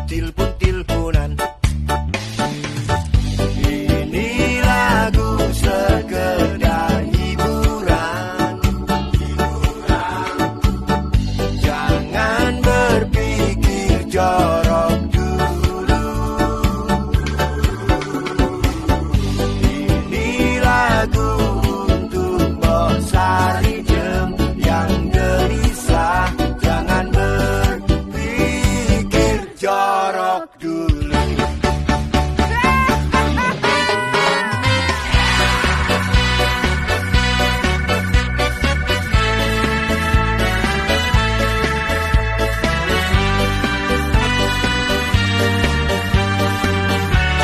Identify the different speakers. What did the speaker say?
Speaker 1: tilpun-tilpunan. Ini lagu sekedar hiburan. Jangan berpikir jorok dulu. Ini lagu untuk Mbok Sarijem yang gelisah. Jangan berpikir jorok dulu.